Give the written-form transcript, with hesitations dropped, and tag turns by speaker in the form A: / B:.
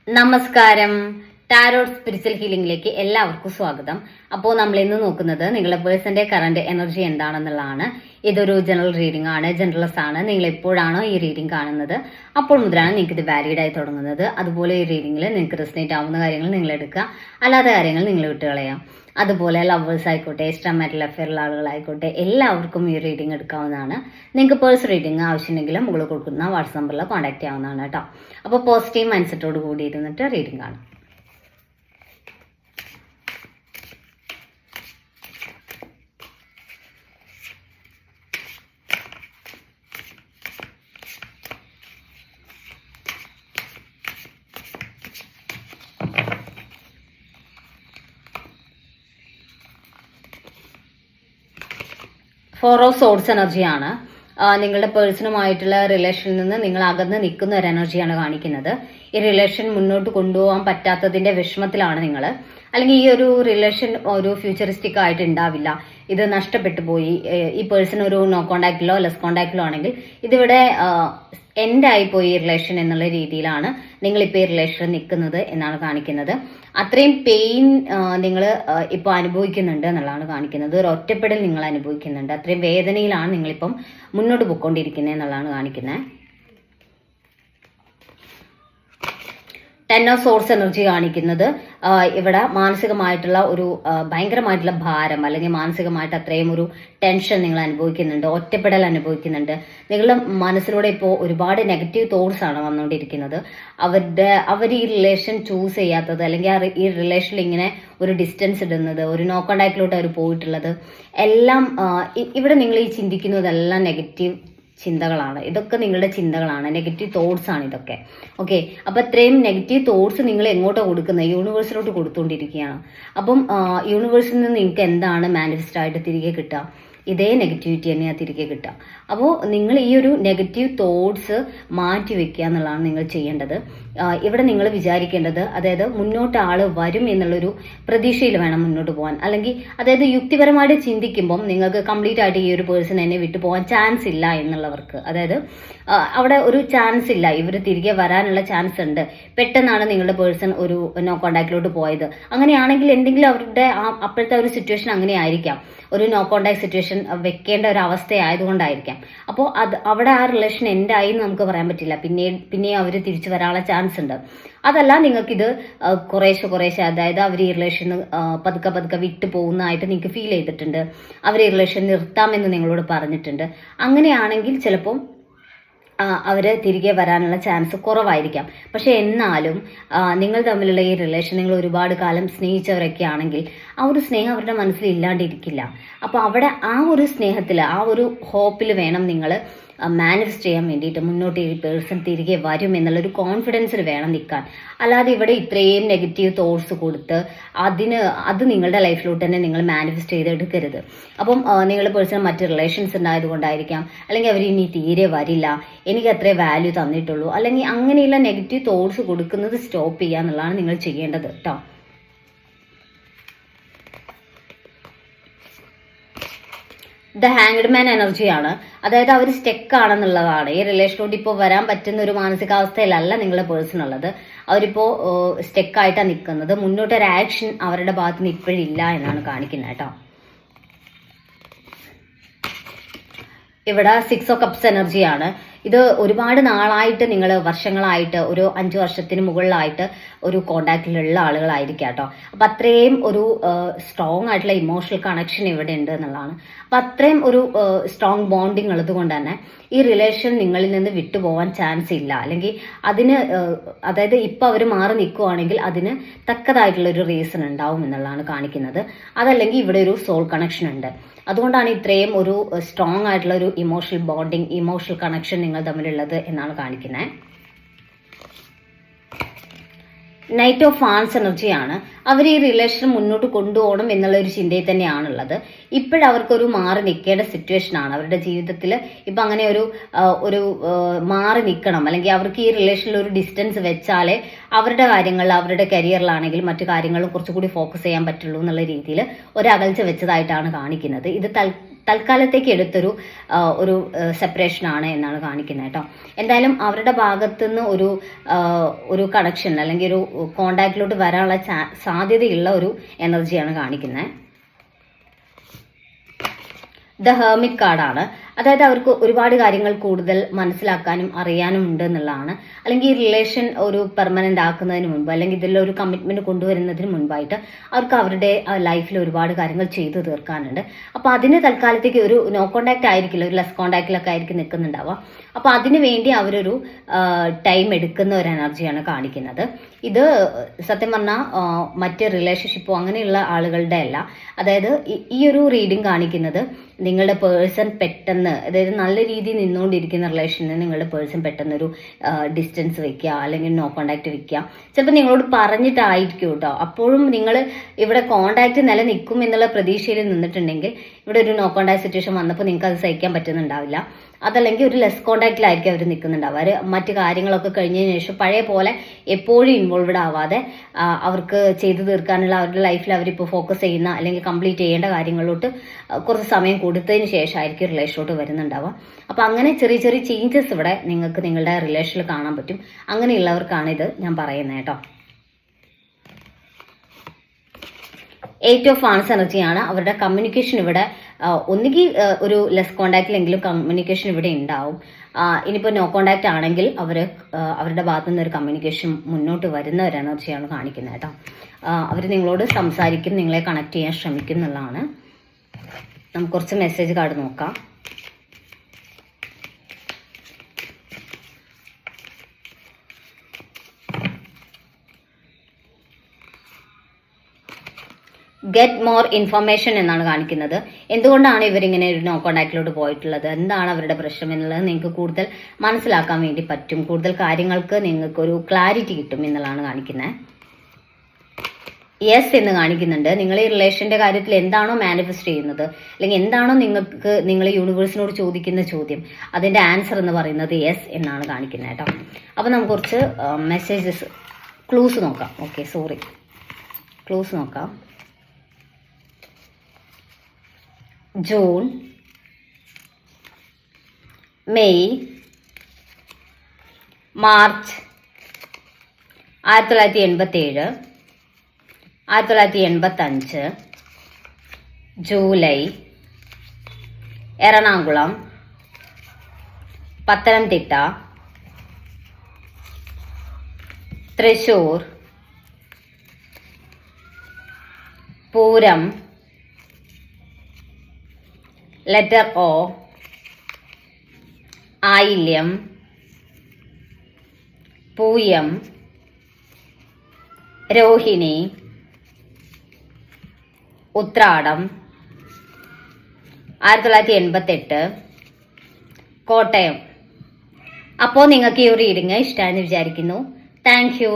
A: നമസ്കാരം. Tarot spiritual ഹീലിംഗിലേക്ക് എല്ലാവർക്കും സ്വാഗതം. അപ്പോൾ നമ്മൾ ഇന്ന് നോക്കുന്നത് നിങ്ങളുടെ പേഴ്സന്റെ കറന്റ് എനർജി എന്താണെന്നുള്ളതാണ്. ഇതൊരു ജനറൽ റീഡിംഗ് ആണ്, ജനറൽസ് ആണ്. നിങ്ങൾ എപ്പോഴാണോ ഈ റീഡിംഗ് കാണുന്നത് അപ്പോൾ മുതലാണ് നിങ്ങൾക്ക് ഇത് വാലിഡ് ആയി തുടങ്ങുന്നത്. അതുപോലെ ഈ റീഡിംഗിൽ നിങ്ങൾക്ക് റെസനേറ്റ് ആവുന്ന കാര്യങ്ങൾ നിങ്ങൾ എടുക്കുക, അല്ലാത്ത കാര്യങ്ങൾ നിങ്ങൾ വിട്ടുകളയാം. അതുപോലെ ലവേഴ്സ് ആയിക്കോട്ടെ, എക്സ്ട്രാമാരിറ്റൽ അഫെയറുള്ള ആളുകളായിക്കോട്ടെ, എല്ലാവർക്കും ഈ റീഡിംഗ് എടുക്കാവുന്നതാണ്. നിങ്ങൾക്ക് പേഴ്സണൽ റീഡിംഗ് ആവശ്യമുണ്ടെങ്കിൽ മുകളിൽ കൊടുക്കുന്ന വാട്സ്ആപ്പ് നമ്പറിൽ കോൺടാക്ട് ചെയ്യാവുന്നതാണ് കേട്ടോ. അപ്പോൾ പോസിറ്റീവ് മൈൻഡ് സെറ്റോട് കൂടി ഇരുന്നിട്ട് റീഡിംഗ് കാണാം. ഫോർ ഓഫ് സോഡ്സ് എനർജിയാണ്. നിങ്ങളുടെ പേഴ്സണുമായിട്ടുള്ള റിലേഷനിൽ നിന്ന് നിങ്ങൾ അകന്ന് നിൽക്കുന്ന ഒരു എനർജിയാണ് കാണിക്കുന്നത്. ഈ റിലേഷൻ മുന്നോട്ട് കൊണ്ടുപോകാൻ പറ്റാത്തതിന്റെ വിഷമത്തിലാണ് നിങ്ങൾ. അല്ലെങ്കിൽ ഈ ഒരു റിലേഷൻ ഒരു ഫ്യൂച്ചറിസ്റ്റിക് ആയിട്ട് ഉണ്ടാവില്ല, ഇത് നഷ്ടപ്പെട്ടു പോയി. ഈ പേഴ്സൺ ഒരു നോ കോണ്ടാക്റ്റിലോ ലെസ് കോണ്ടാക്റ്റിലോ ആണെങ്കിൽ ഇതിവിടെ എൻഡ് ആയിപ്പോയി ഈ റിലേഷൻ എന്നുള്ള രീതിയിലാണ് നിങ്ങളിപ്പോൾ ഈ റിലേഷനിൽ നിൽക്കുന്നത് എന്നാണ് കാണിക്കുന്നത്. അത്രയും പെയിൻ നിങ്ങൾ ഇപ്പോൾ അനുഭവിക്കുന്നുണ്ട് എന്നുള്ളതാണ് കാണിക്കുന്നത്. ഒരു ഒറ്റപ്പെടൽ നിങ്ങൾ അനുഭവിക്കുന്നുണ്ട്, അത്രയും വേദനയിലാണ് നിങ്ങളിപ്പം മുന്നോട്ട് പോയിക്കൊണ്ടിരിക്കുന്നത് എന്നുള്ളതാണ് കാണിക്കുന്നത്. 10 ഓഫ് സോഴ്സ് എനർജി കാണിക്കുന്നത് ഇവിടെ മാനസികമായിട്ടുള്ള ഒരു ഭയങ്കരമായിട്ടുള്ള ഭാരം, അല്ലെങ്കിൽ മാനസികമായിട്ട് അത്രയും ഒരു ടെൻഷൻ നിങ്ങൾ അനുഭവിക്കുന്നുണ്ട്, ഒറ്റപ്പെടൽ അനുഭവിക്കുന്നുണ്ട്. നിങ്ങളുടെ മനസ്സിലൂടെ ഇപ്പോൾ ഒരുപാട് നെഗറ്റീവ് തോട്ട്സ് ആണ് വന്നുകൊണ്ടിരിക്കുന്നത്. അവർ ഈ റിലേഷൻ ചൂസ് ചെയ്യാത്തത്, അല്ലെങ്കിൽ ഈ റിലേഷനിൽ ഇങ്ങനെ ഒരു ഡിസ്റ്റൻസ് ഇടുന്നത്, ഒരു നോ കോണ്ടാക്റ്റിലോട്ട് അവർ പോയിട്ടുള്ളത് എല്ലാം ഇവിടെ നിങ്ങൾ ഈ ചിന്തിക്കുന്നതെല്ലാം നെഗറ്റീവ് ചിന്തകളാണ്. ഇതൊക്കെ നിങ്ങളുടെ ചിന്തകളാണ്, നെഗറ്റീവ് തോട്ട്സ് ആണ് ഇതൊക്കെ. ഓക്കെ, അപ്പൊ ഇത്രയും നെഗറ്റീവ് തോട്ട്സ് നിങ്ങൾ എങ്ങോട്ടാണ് കൊടുക്കുന്നത്? യൂണിവേഴ്സിലോട്ട് കൊടുത്തുകൊണ്ടിരിക്കുകയാണ്. അപ്പം യൂണിവേഴ്സിൽ നിന്ന് നിങ്ങൾക്ക് എന്താണ് മാനിഫെസ്റ്റ് ആയിട്ട് തിരികെ കിട്ടുക? ഇതേ നെഗറ്റിവിറ്റി തന്നെയാണ് തിരികെ കിട്ടുക. അപ്പോൾ നിങ്ങൾ ഈ ഒരു നെഗറ്റീവ് തോട്ട്സ് മാറ്റി വെക്കുക എന്നുള്ളതാണ് നിങ്ങൾ ചെയ്യേണ്ടത്. ഇവിടെ നിങ്ങൾ വിചാരിക്കേണ്ടത്, അതായത് മുന്നോട്ട് ആള് വരും എന്നുള്ളൊരു പ്രതീക്ഷയിൽ വേണം മുന്നോട്ട് പോകാൻ. അല്ലെങ്കിൽ അതായത് യുക്തിപരമായിട്ട് ചിന്തിക്കുമ്പം നിങ്ങൾക്ക് കംപ്ലീറ്റ് ആയിട്ട് ഈ ഒരു പേഴ്സൺ എന്നെ വിട്ടു പോകാൻ ചാൻസ് ഇല്ല എന്നുള്ളവർക്ക്, അതായത് അവിടെ ഒരു ചാൻസ് ഇല്ല, ഇവർ തിരികെ വരാനുള്ള ചാൻസ് ഉണ്ട്. പെട്ടെന്നാണ് നിങ്ങളുടെ പേഴ്സൺ ഒരു നോ കോണ്ടാക്റ്റിലോട്ട് പോയത്. അങ്ങനെയാണെങ്കിൽ എന്തെങ്കിലും അവരുടെ അപ്പോഴത്തെ ഒരു സിറ്റുവേഷൻ അങ്ങനെ ആയിരിക്കാം, ഒരു നോ കോണ്ടാക്ട് സിറ്റുവേഷൻ വെക്കേണ്ട ഒരു അവസ്ഥയായതുകൊണ്ടായിരിക്കാം. അപ്പോൾ അവിടെ ആ റിലേഷൻ എൻഡായി എന്ന് നമുക്ക് പറയാൻ പറ്റില്ല. പിന്നെ അവർ തിരിച്ചു വരാനുള്ള ചാൻസ് ഉണ്ട്. അതല്ല, നിങ്ങൾക്കിത് കുറേശ്ശെ അതായത് അവർ ഈ റിലേഷൻ പതുക്കെ വിട്ടു പോകുന്നതായിട്ട് നിങ്ങൾക്ക് ഫീൽ ചെയ്തിട്ടുണ്ട്, അവർ ഈ റിലേഷൻ നിർത്താമെന്ന് നിങ്ങളോട് പറഞ്ഞിട്ടുണ്ട്. അങ്ങനെയാണെങ്കിൽ ചിലപ്പോൾ അവര് തിരികെ വരാനുള്ള ചാൻസ് കുറവായിരിക്കാം. പക്ഷെ എന്നാലും നിങ്ങൾ തമ്മിലുള്ള ഈ റിലേഷൻ, നിങ്ങൾ ഒരുപാട് കാലം സ്നേഹിച്ചവരൊക്കെ ആണെങ്കിൽ ആ ഒരു സ്നേഹം അവരുടെ മനസ്സിൽ ഇല്ലാണ്ടിരിക്കില്ല. അപ്പോൾ അവിടെ ആ ഒരു സ്നേഹത്തിൽ, ആ ഒരു ഹോപ്പിൽ വേണം നിങ്ങൾ മാനിഫെസ്റ്റ് ചെയ്യാൻ വേണ്ടിയിട്ട് മുന്നോട്ട് ഈ പേഴ്സൺ തിരികെ വരും എന്നുള്ളൊരു കോൺഫിഡൻസിൽ വേണം നിൽക്കാൻ. അല്ലാതെ ഇവിടെ ഇത്രയും നെഗറ്റീവ് തോട്ട്സ് കൊടുത്ത് അത് നിങ്ങളുടെ ലൈഫിലോട്ട് തന്നെ നിങ്ങൾ മാനിഫെസ്റ്റ് ചെയ്തെടുക്കരുത്. അപ്പം നിങ്ങളുടെ പേഴ്സൺ മറ്റ് റിലേഷൻസ് ഉണ്ടായതുകൊണ്ടായിരിക്കാം, അല്ലെങ്കിൽ അവർ ഇനി തീരെ വരില്ല, എനിക്ക് അത്രേ വാല്യൂ തന്നിട്ടുള്ളൂ, അല്ലെങ്കിൽ അങ്ങനെയുള്ള നെഗറ്റീവ് തോട്ട്സ് കൊടുക്കുന്നത് സ്റ്റോപ്പ് ചെയ്യുക എന്നുള്ളതാണ് നിങ്ങൾ ചെയ്യേണ്ടത് കേട്ടോ. ദ ഹാങ്ഡ് മാൻ എനർജിയാണ്. അതായത് അവർ സ്റ്റെക്ക് ആണെന്നുള്ളതാണ്. ഈ റിലേഷനോട് ഇപ്പോൾ വരാൻ പറ്റുന്ന ഒരു മാനസികാവസ്ഥയിലല്ല നിങ്ങളുടെ പേഴ്സൺ ഉള്ളത്. അവരിപ്പോൾ സ്റ്റെക്കായിട്ടാണ് നിൽക്കുന്നത്. മുന്നോട്ടൊരു ആക്ഷൻ അവരുടെ ഭാഗത്ത് നിന്ന് ഇപ്പോഴില്ല എന്നാണ് കാണിക്കുന്നത് കേട്ടോ. ഇവിടെ 6 ഓഫ് കപ്സ് എനർജിയാണ്. ഇത് ഒരുപാട് നാളായിട്ട്, നിങ്ങൾ വർഷങ്ങളായിട്ട്, ഒരു 5 വർഷത്തിന് മുകളിലായിട്ട് ഒരു കോണ്ടാക്റ്റിലുള്ള ആളുകളായിരിക്കാം കേട്ടോ. അപ്പം അത്രയും ഒരു സ്ട്രോങ് ആയിട്ടുള്ള ഇമോഷണൽ കണക്ഷൻ ഇവിടെ ഉണ്ട് എന്നുള്ളതാണ്. അപ്പം അത്രയും ഒരു സ്ട്രോങ് ബോണ്ടിങ് ഉള്ളത് കൊണ്ട് തന്നെ ഈ റിലേഷൻ നിങ്ങളിൽ നിന്ന് വിട്ടുപോകാൻ ചാൻസ് ഇല്ല. അല്ലെങ്കിൽ അതിന് അതായത് ഇപ്പം അവർ മാറി നിൽക്കുവാണെങ്കിൽ അതിന് തക്കതായിട്ടുള്ള ഒരു റീസൺ ഉണ്ടാവും എന്നുള്ളതാണ് കാണിക്കുന്നത്. അതല്ലെങ്കിൽ ഇവിടെ ഒരു സോൾ കണക്ഷൻ ഉണ്ട്. അതുകൊണ്ടാണ് ഇത്രയും ഒരു സ്ട്രോങ് ആയിട്ടുള്ള ഒരു ഇമോഷണൽ ബോണ്ടിങ്, ഇമോഷണൽ കണക്ഷൻ നിങ്ങൾ തമ്മിലുള്ളത് എന്നാണ് കാണിക്കുന്നത്. നൈറ്റ് ഓഫ് ഫാൻസ് എനർജിയാണ്. അവർ ഈ റിലേഷൻ മുന്നോട്ട് കൊണ്ടുപോകണം എന്നുള്ള ഒരു ചിന്തയിൽ തന്നെയാണുള്ളത്. ഇപ്പോഴവർക്കൊരു മാറി നിൽക്കേണ്ട സിറ്റുവേഷൻ ആണ് അവരുടെ ജീവിതത്തിൽ. ഇപ്പം അങ്ങനെ ഒരു മാറി നിൽക്കണം, അല്ലെങ്കിൽ അവർക്ക് ഈ റിലേഷനിൽ ഒരു ഡിസ്റ്റൻസ് വെച്ചാലേ അവരുടെ കാര്യങ്ങളിൽ, അവരുടെ കരിയറിലാണെങ്കിലും മറ്റു കാര്യങ്ങളും കുറച്ചുകൂടി ഫോക്കസ് ചെയ്യാൻ പറ്റുള്ളൂ എന്നുള്ള രീതിയിൽ ഒരു അകൽച്ച വെച്ചതായിട്ടാണ് കാണിക്കുന്നത്. ഇത് തൽക്കാലത്തേക്ക് എടുത്തൊരു ഒരു സെപ്പറേഷൻ ആണ് എന്നാണ് കാണിക്കുന്നത് കേട്ടോ. എന്തായാലും അവരുടെ ഭാഗത്തുനിന്ന് ഒരു കണക്ഷൻ അല്ലെങ്കിൽ ഒരു കോണ്ടാക്റ്റിലോട്ട് വരാനുള്ള സാധ്യതയുള്ള ഒരു എനർജിയാണ് കാണിക്കുന്നത്. ദ ഹെർമിറ്റ് കാർഡാണ്. അതായത് അവർക്ക് ഒരുപാട് കാര്യങ്ങൾ കൂടുതൽ മനസ്സിലാക്കാനും അറിയാനും ഉണ്ട് എന്നുള്ളതാണ്. അല്ലെങ്കിൽ ഈ റിലേഷൻ ഒരു പെർമനന്റ് ആക്കുന്നതിന് മുൻപ് അല്ലെങ്കിൽ ഇതിലൊരു കമ്മിറ്റ്മെന്റ് കൊണ്ടുവരുന്നതിന് മുൻപായിട്ട് അവർക്ക് അവരുടെ ലൈഫിൽ ഒരുപാട് കാര്യങ്ങൾ ചെയ്തു തീർക്കാനുണ്ട്. അപ്പോൾ അതിന് തൽക്കാലത്തേക്ക് ഒരു നോ കോണ്ടാക്ട് ആയിരിക്കില്ല, ഒരു ലെസ് കോണ്ടാക്റ്റിലൊക്കെ ആയിരിക്കും നിൽക്കുന്നുണ്ടാവുക. അപ്പോൾ അതിനു വേണ്ടി അവരൊരു ടൈം എടുക്കുന്ന ഒരു എനർജിയാണ് കാണിക്കുന്നത്. ഇത് സത്യം പറഞ്ഞാൽ മറ്റ് റിലേഷൻഷിപ്പോ അങ്ങനെയുള്ള ആളുകളുടെ അല്ല. അതായത് ഈ ഒരു റീഡിംഗ് കാണിക്കുന്നത് നിങ്ങളുടെ പേഴ്സൺ പെട്ടെന്ന്, അതായത് നല്ല രീതിയിൽ നിന്നുകൊണ്ടിരിക്കുന്ന റിലേഷനിൽ നിങ്ങളുടെ പേഴ്സൺ പെട്ടെന്ന് ഒരു ഡിസ്റ്റൻസ് വെക്കുക അല്ലെങ്കിൽ നോ കോണ്ടാക്ട് വെക്കുക. ചിലപ്പോൾ നിങ്ങളോട് പറഞ്ഞിട്ടായിരിക്കും കേട്ടോ. അപ്പോഴും നിങ്ങൾ ഇവിടെ കോണ്ടാക്ട് നിലനിൽക്കും എന്നുള്ള പ്രതീക്ഷയിൽ നിന്നിട്ടുണ്ടെങ്കിൽ ഇവിടെ ഒരു നോ കോണ്ടാക്ട് സിറ്റുവേഷൻ വന്നപ്പോൾ നിങ്ങൾക്ക് അത് സഹിക്കാൻ പറ്റുന്നുണ്ടാവില്ല. അതല്ലെങ്കിൽ ഒരു ലെസ് കോണ്ടാക്റ്റിലായിരിക്കും അവർ നിൽക്കുന്നുണ്ടാവുക. അവർ മറ്റു കാര്യങ്ങളൊക്കെ കഴിഞ്ഞതിന് ശേഷം പഴയ പോലെ എപ്പോഴും ഇൻവോൾവ്ഡ് ആവാതെ അവർക്ക് ചെയ്തു തീർക്കാനുള്ള അവരുടെ ലൈഫിൽ അവരിപ്പോൾ ഫോക്കസ് ചെയ്യുന്ന അല്ലെങ്കിൽ കംപ്ലീറ്റ് ചെയ്യേണ്ട കാര്യങ്ങളിലോട്ട് കുറച്ച് സമയം കൊടുത്തതിന് ശേഷമായിരിക്കും റിലേഷനിലോട്ട് വരുന്നുണ്ടാവുക. അപ്പോൾ അങ്ങനെ ചെറിയ ചെറിയ ചേഞ്ചസ് ഇവിടെ നിങ്ങൾക്ക് നിങ്ങളുടെ റിലേഷനിൽ കാണാൻ പറ്റും. അങ്ങനെയുള്ളവർക്കാണ് ഇത് ഞാൻ പറയുന്നത് കേട്ടോ. 8 ഓഫ് വാൺസ് എനർജിയാണ്. അവരുടെ കമ്മ്യൂണിക്കേഷൻ ഇവിടെ ഒന്നുകിൽ ഒരു ലെസ് കോണ്ടാക്റ്റിലെങ്കിലും കമ്മ്യൂണിക്കേഷൻ ഇവിടെ ഉണ്ടാവും. ഇനിയിപ്പോൾ നോ കോണ്ടാക്റ്റ് ആണെങ്കിൽ അവരുടെ ഭാഗത്തു നിന്ന് ഒരു കമ്മ്യൂണിക്കേഷൻ മുന്നോട്ട് വരുന്ന ഒരു എനർജിയാണ് കാണിക്കുന്നത് കേട്ടോ. അവർ നിങ്ങളോട് സംസാരിക്കും, നിങ്ങളെ കണക്ട് ചെയ്യാൻ ശ്രമിക്കും എന്നുള്ളതാണ്. നമുക്ക് കുറച്ച് മെസ്സേജ് കാർഡ് നോക്കാം. ഗെറ്റ് മോർ ഇൻഫർമേഷൻ എന്നാണ് കാണിക്കുന്നത്. എന്തുകൊണ്ടാണ് ഇവരിങ്ങനെ ഒരു നോ കോണ്ടാക്റ്റിലോട്ട് പോയിട്ടുള്ളത്, എന്താണ് അവരുടെ പ്രശ്നം എന്നുള്ളത് നിങ്ങൾക്ക് കൂടുതൽ മനസ്സിലാക്കാൻ വേണ്ടി പറ്റും. കൂടുതൽ കാര്യങ്ങൾക്ക് നിങ്ങൾക്ക് ഒരു ക്ലാരിറ്റി കിട്ടും എന്നുള്ളതാണ് കാണിക്കുന്നത്. യെസ് എന്ന് കാണിക്കുന്നുണ്ട്. നിങ്ങൾ ഈ റിലേഷന്റെ കാര്യത്തിൽ എന്താണോ മാനിഫെസ്റ്റ് ചെയ്യുന്നത് അല്ലെങ്കിൽ എന്താണോ നിങ്ങൾ യൂണിവേഴ്സിനോട് ചോദിക്കുന്ന ചോദ്യം, അതിന്റെ ആൻസർ എന്ന് പറയുന്നത് യെസ് എന്നാണ് കാണിക്കുന്നത് കേട്ടോ. അപ്പൊ നമുക്ക് കുറച്ച് മെസ്സേജസ് ക്ലൂസ് നോക്കാം. ക്ലൂസ് നോക്കാം. June, May, March 1987, 1985, July, Ernakulam, Pathanamthitta, Thrissur, Pooram, letter O, Ayilyam, Pooyam, Rohini, Uthradam, 1988, Kottayam. അപ്പോൾ നിങ്ങൾക്ക് ഈ ഒരു റീഡിങ് ഇഷ്ടമായെന്ന് വിചാരിക്കുന്നു. Thank you.